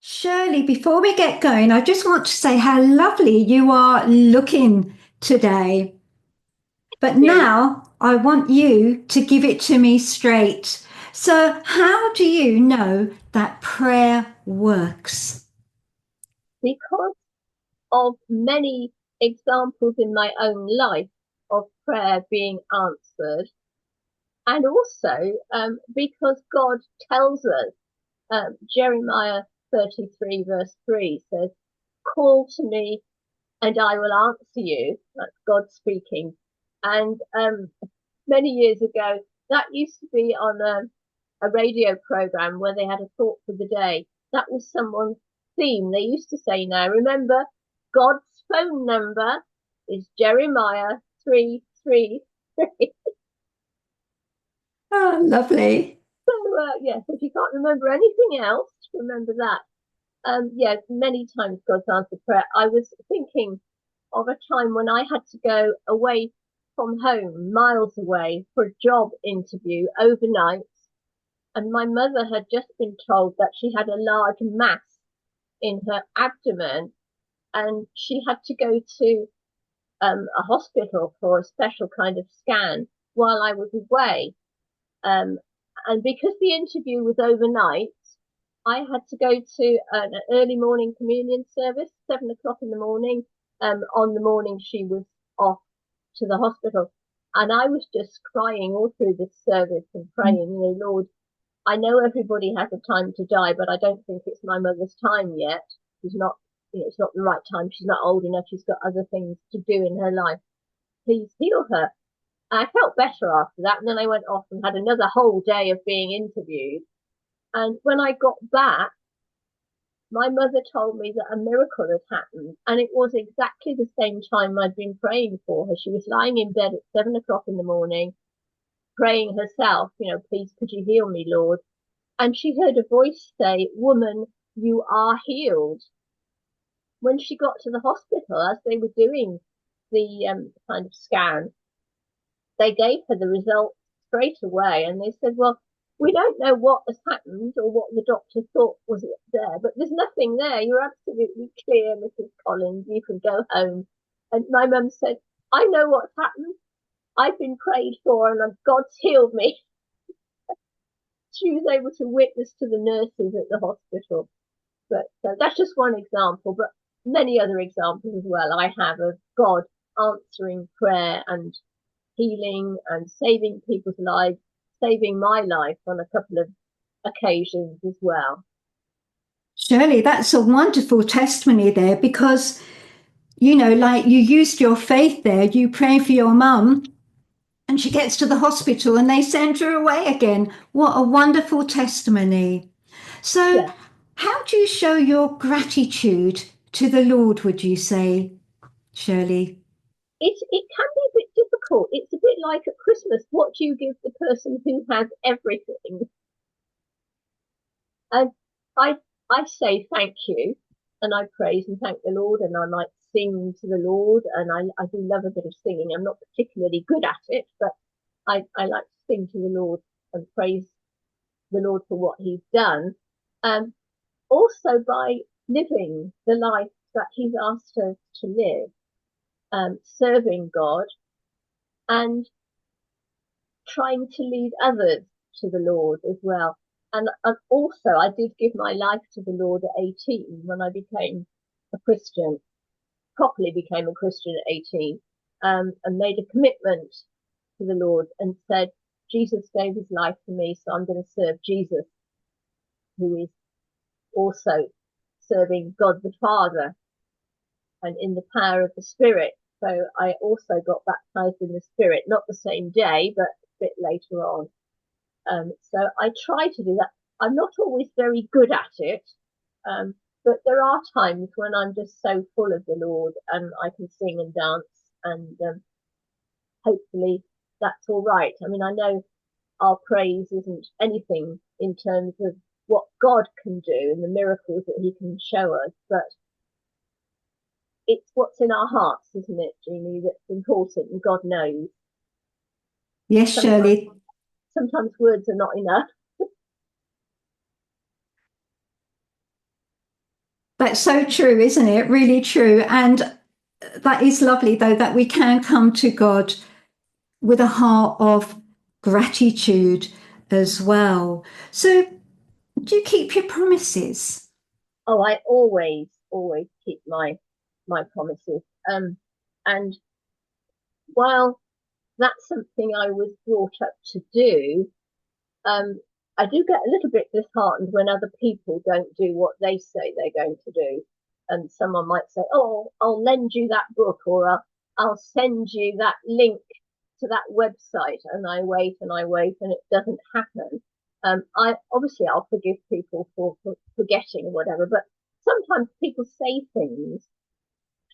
Shirley, before we get going, I just want to say how lovely you are looking today. But You now I want you to give it to me straight. So, how do you know that prayer works? because of many examples in my own life of prayer being answered, and also because God tells us, Jeremiah 33 verse 3 says, "Call to me and I will answer you." That's God speaking. And many years ago, that used to be on a radio program where they had a thought for the day. That was someone's theme. They used to say, "Now remember, God's phone number is Jeremiah 333." Oh, lovely. So yes, if you can't remember anything else, remember that. Yes, many times God's answered prayer. I was thinking of a time when I had to go away from home, miles away, for a job interview overnight, and my mother had just been told that she had a large mass in her abdomen, and she had to go to a hospital for a special kind of scan while I was away. Um, and because the interview was overnight, I had to go to an early morning communion service, 7 o'clock in the morning, on the morning she was off to the hospital. And I was just crying all through this service and praying, Lord, I know everybody has a time to die, but I don't think it's my mother's time yet. She's not, it's not the right time. She's not old enough. She's got other things to do in her life. Please heal her. And I felt better after that. And then I went off and had another whole day of being interviewed. And when I got back, my mother told me that a miracle had happened. And it was exactly the same time I'd been praying for her. She was lying in bed at 7 o'clock in the morning, praying herself, please could you heal me, Lord? And she heard a voice say, "Woman, you are healed." When she got to the hospital, as they were doing the kind of scan, they gave her the results straight away. And they said, "Well, we don't know what has happened or what the doctor thought was there, but there's nothing there. You're absolutely clear, Mrs. Collins. You can go home." And my mum said, "I know what's happened. I've been prayed for and God's healed me." She was able to witness to the nurses at the hospital. But that's just one example, but many other examples as well I have of God answering prayer and healing and saving people's lives, saving my life on a couple of occasions as well. Shirley, that's a wonderful testimony there because, like you used your faith there, you pray for your mum and she gets to the hospital and they send her away again. What a wonderful testimony. So, Yeah, how do you show your gratitude to the Lord, would you say, Shirley? it can be a bit difficult. It's a bit like at Christmas. What do you give the person who has everything? And I I say thank you, and I praise and thank the Lord, and I might sing to the Lord, and I do love a bit of singing. I'm not particularly good at it, but I like to sing to the Lord and praise the Lord for what He's done. Um, Also by living the life that He's asked us to live, serving God and trying to lead others to the Lord as well. And also, I did give my life to the Lord at 18 when I became a Christian, properly became a Christian at 18, and made a commitment to the Lord and said, "Jesus gave his life for me, so I'm going to serve Jesus, who is also serving God the Father and in the power of the Spirit." So I also got baptized in the Spirit, not the same day, but a bit later on. So I try to do that. I'm not always very good at it, but there are times when I'm just so full of the Lord and I can sing and dance, and hopefully that's all right. I mean, I know our praise isn't anything in terms of what God can do and the miracles that He can show us, but it's what's in our hearts, isn't it, Jeannie, that's important, and God knows. Yes, Sometimes, Shirley. sometimes words are not enough. That's so true, isn't it? Really true. And that is lovely, though, that we can come to God with a heart of gratitude as well. So, do you keep your promises? Oh, I always keep my promises. And while that's something I was brought up to do, um, I do get a little bit disheartened when other people don't do what they say they're going to do. And someone might say, "Oh, I'll lend you that book," or "I'll send you that link to that website," and I wait, and it doesn't happen. I obviously I'll forgive people for forgetting or whatever, but sometimes people say things,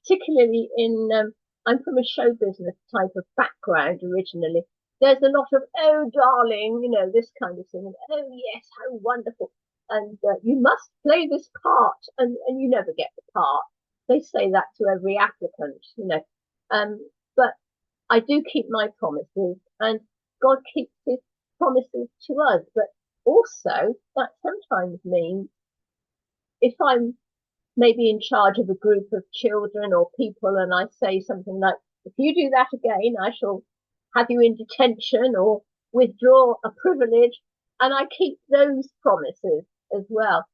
particularly in I'm from a show business type of background originally. There's a lot of "oh darling," this kind of thing, and "oh yes, how wonderful," and "you must play this part," and you never get the part. They say that to every applicant. Um, but I do keep my promises, and God keeps His promises to us. But also, that sometimes means if I'm maybe in charge of a group of children or people, and I say something like, "if you do that again, I shall have you in detention or withdraw a privilege," and I keep those promises as well,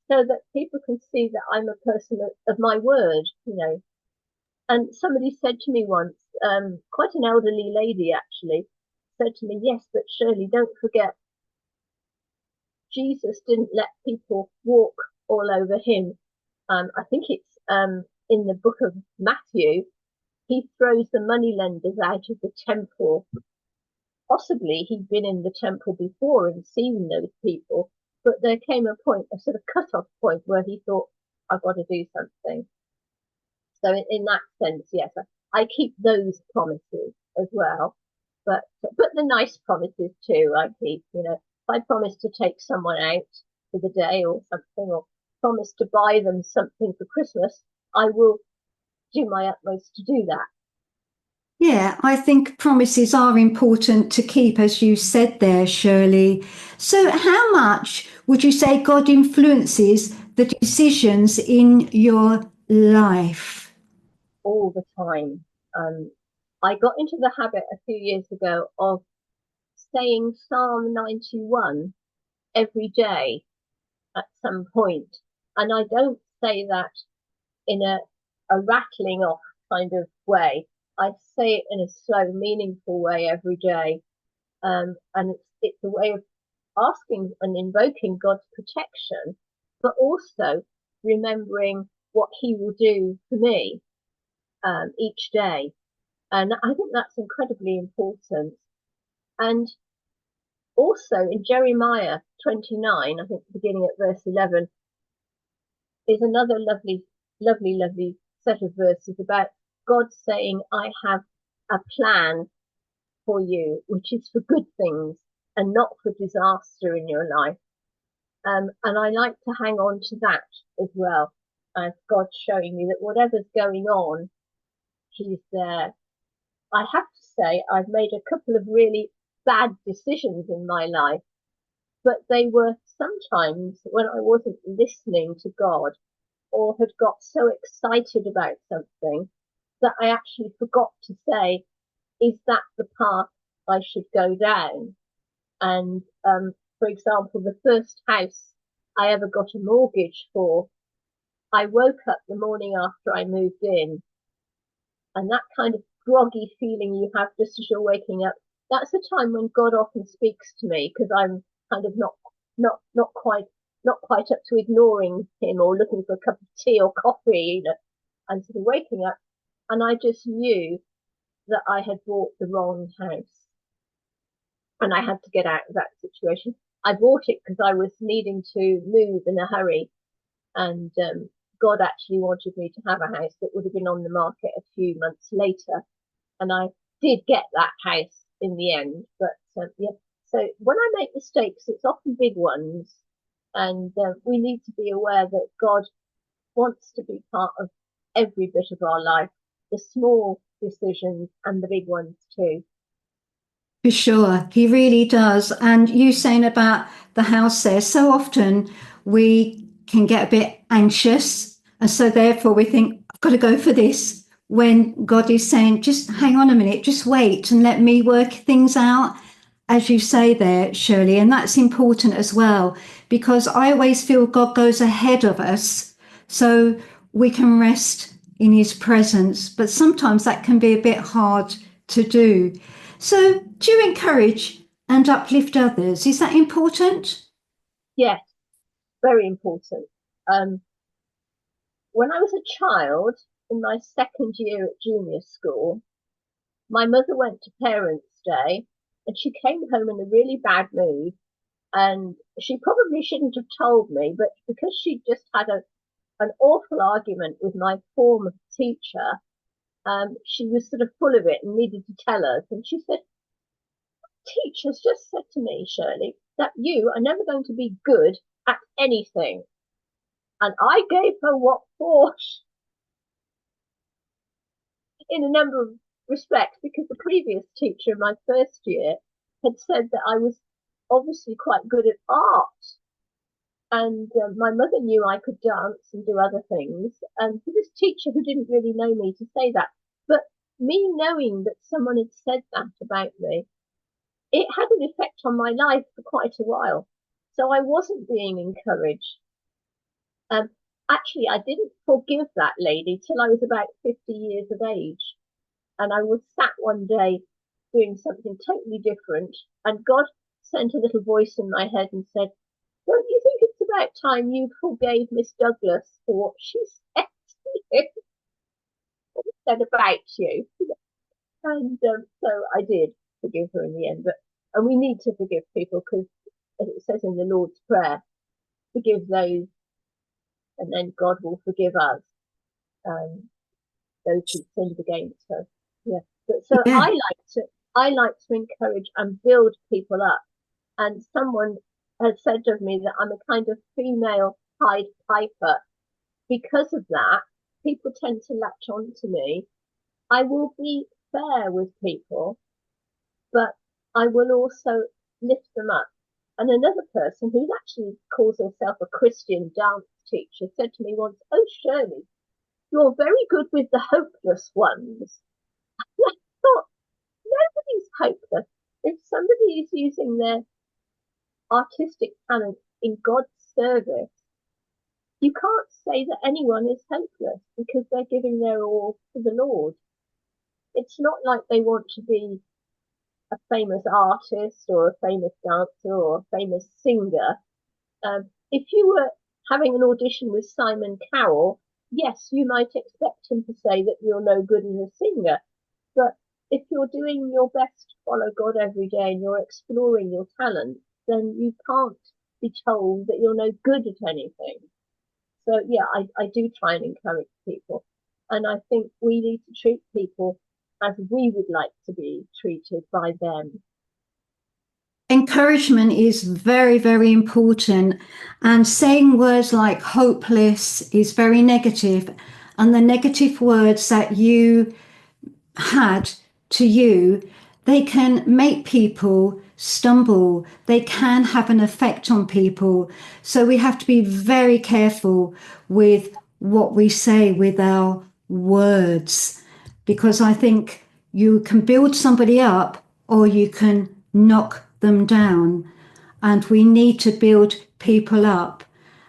so that people can see that I'm a person of my word. And somebody said to me once, quite an elderly lady actually, said to me, "Yes, but Shirley, don't forget, Jesus didn't let people walk all over him." I think it's in the book of Matthew. He throws the moneylenders out of the temple. Possibly he'd been in the temple before and seen those people, but there came a point, a sort of cut-off point, where he thought, "I've got to do something." So in that sense, yes, I keep those promises as well. But the nice promises too, I keep. If I promise to take someone out for the day or something, or promise to buy them something for Christmas, I will do my utmost to do that. Yeah, I think promises are important to keep, as you said there, Shirley. So, how much would you say God influences the decisions in your life? All the time. Um, I got into the habit a few years ago of saying Psalm 91 every day at some point. And I don't say that in a rattling off kind of way. I say it in a slow, meaningful way every day. And it's a way of asking and invoking God's protection, but also remembering what He will do for me each day. And I think that's incredibly important. And also in Jeremiah 29, I think beginning at verse 11, is another lovely set of verses about God saying, "I have a plan for you, which is for good things and not for disaster in your life." And I like to hang on to that as well, as God showing me that whatever's going on, He's there. I have to say, I've made a couple of really bad decisions in my life, but they were sometimes when I wasn't listening to God or had got so excited about something that I actually forgot to say, "is that the path I should go down?" And for example, the first house I ever got a mortgage for, I woke up the morning after I moved in, and that kind of groggy feeling you have just as you're waking up, that's the time when God often speaks to me, because I'm kind of not quite up to ignoring him or looking for a cup of tea or coffee. I'm sort of waking up, and I just knew that I had bought the wrong house and I had to get out of that situation. I bought it because I was needing to move in a hurry, and God actually wanted me to have a house that would have been on the market a few months later, and I did get that house in the end. But yeah, so when I make mistakes, it's often big ones, and we need to be aware that God wants to be part of every bit of our life, the small decisions and the big ones too. For sure, he really does. And you saying about the house there, so often we can get a bit anxious And so therefore we think, I've got to go for this, when God is saying, just hang on a minute, just wait and let me work things out, as you say there, Shirley. And that's important as well, because I always feel God goes ahead of us so we can rest in his presence. But sometimes that can be a bit hard to do. So do you encourage and uplift others? Is that important? Yes, very important. Um, when I was a child, in my second year at junior school, my mother went to Parents' Day and she came home in a really bad mood. And she probably shouldn't have told me, but because she just had an awful argument with my form teacher, she was sort of full of it and needed to tell us. And she said, teacher's just said to me, Shirley, that you are never going to be good at anything. And I gave her what for in a number of respects, because the previous teacher in my first year had said that I was obviously quite good at art. And my mother knew I could dance and do other things. And for this teacher who didn't really know me to say that, but me knowing that someone had said that about me, it had an effect on my life for quite a while. So I wasn't being encouraged. Um, Actually, I didn't forgive that lady till I was about 50 years of age. And I was sat one day doing something totally different. And God sent a little voice in my head and said, don't you think it's about time you forgave Miss Douglas for what she said to you? Said about you? And so I did forgive her in the end. But and we need to forgive people because, as it says in the Lord's Prayer, forgive those, and then God will forgive us. Um, those who sinned against us. Yeah. But so Yeah. I like to encourage and build people up. And someone has said of me that I'm a kind of female Pied Piper. Because of that, people tend to latch on to me. I will be fair with people, but I will also lift them up. And another person who actually calls herself a Christian dance teacher said to me once, oh, Shirley, you're very good with the hopeless ones. And I thought, nobody's hopeless. If somebody is using their artistic talent in God's service, you can't say that anyone is hopeless because they're giving their all to the Lord. It's not like they want to be a famous artist or a famous dancer or a famous singer. If you were having an audition with Simon Cowell, yes, you might expect him to say that you're no good as a singer. But if you're doing your best to follow God every day and you're exploring your talent, then you can't be told that you're no good at anything. So yeah, I do try and encourage people. And I think we need to treat people as we would like to be treated by them. Encouragement is very, very important. And saying words like hopeless is very negative. And the negative words that you had to you, they can make people stumble. They can have an effect on people. So we have to be very careful with what we say with our words, because I think you can build somebody up or you can knock them down. And we need to build people up.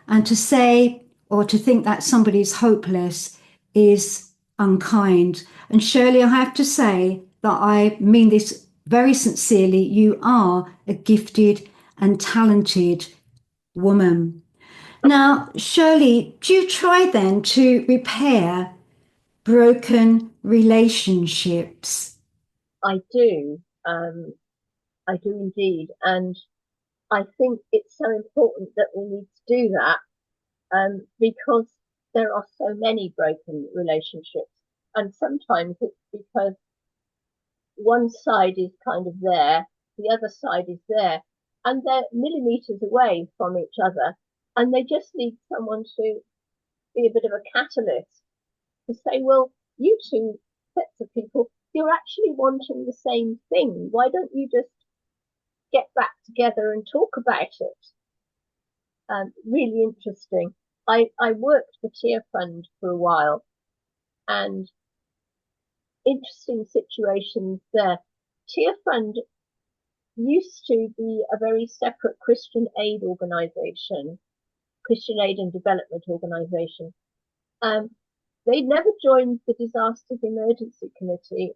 And to say or to think that somebody's hopeless is unkind. And Shirley, I have to say that I mean this very sincerely. You are a gifted and talented woman. Now, Shirley, do you try then to repair broken relationships? I do. I do indeed. And I think it's so important that we need to do that because there are so many broken relationships. And sometimes it's because one side is kind of there, the other side is there, and they're millimeters away from each other. And they just need someone to be a bit of a catalyst to say, well, you two sets of people, you're actually wanting the same thing. Why don't you just get back together and talk about it? Really interesting. I worked for Tear Fund for a while, and interesting situations there. Tear Fund used to be a very separate Christian aid organisation, Christian aid and development organisation. They never joined the Disasters Emergency Committee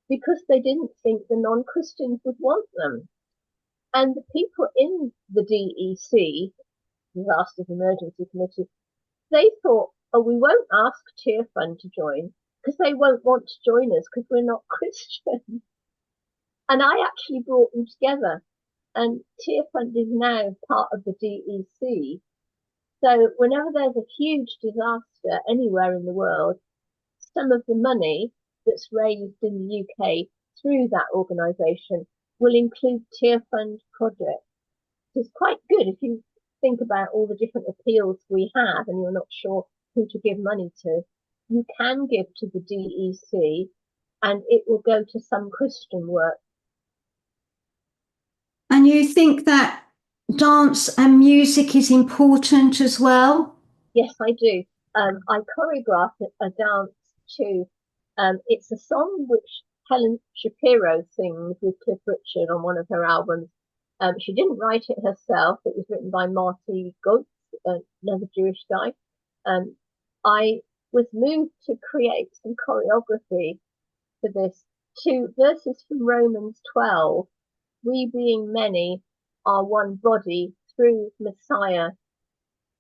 because they didn't think the non-Christians would want them. And the people in the DEC, Disasters Emergency Committee, they thought, oh, we won't ask Tear Fund to join because they won't want to join us because we're not Christian. And I actually brought them together. And Tear Fund is now part of the DEC. So whenever there's a huge disaster anywhere in the world, some of the money that's raised in the UK through that organisation will include Tear Fund projects. It's quite good if you think about all the different appeals we have and you're not sure who to give money to. You can give to the DEC and it will go to some Christian work. And you think that dance and music is important as well? Yes, I do. I choreographed a dance too. It's a song which Helen Shapiro sings with Cliff Richard on one of her albums. She didn't write it herself. It was written by Marty Goetz, another Jewish guy. I was moved to create some choreography for this. Two verses from Romans 12. We being many are one body through Messiah,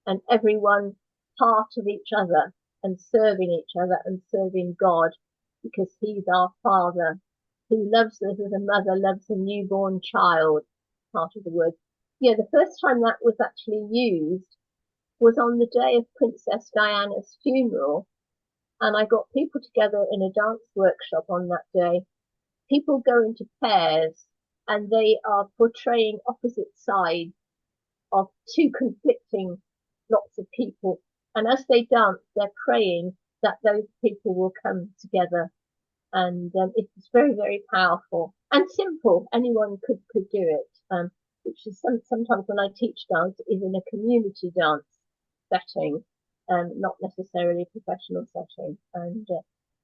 and everyone part of each other and serving each other and serving God, because he's our Father who loves us as a mother loves a newborn child, part of the word. Yeah, the first time that was actually used was on the day of Princess Diana's funeral, and I got people together in a dance workshop on that day. People go into pairs and they are portraying opposite sides of two conflicting lots of people. And as they dance, they're praying that those people will come together. And it's very, very powerful and simple. Anyone could do it, which is sometimes when I teach dance is in a community dance setting, not necessarily a professional setting. And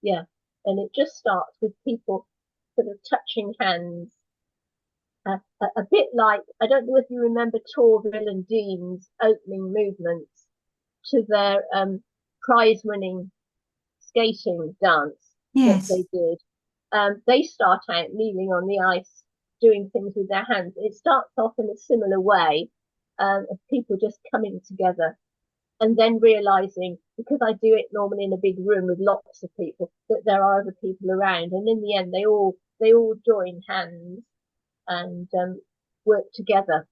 yeah, and it just starts with people sort of touching hands. A bit like, I don't know if you remember Torville and Dean's opening movements to their prize-winning skating dance that Yes. they did. They start out kneeling on the ice, doing things with their hands. It starts off in a similar way of people just coming together and then realizing, because I do it normally in a big room with lots of people, that there are other people around. And in the end, they all join hands and work together.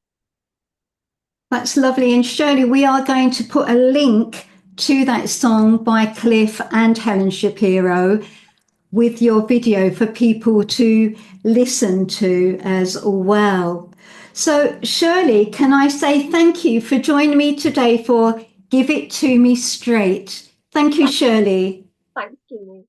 That's lovely. And Shirley, we are going to put a link to that song by Cliff and Helen Shapiro with your video for people to listen to as well. So, Shirley, can I say thank you for joining me today for Give It To Me Straight. Thank you, Shirley. Thanks, Jeannie.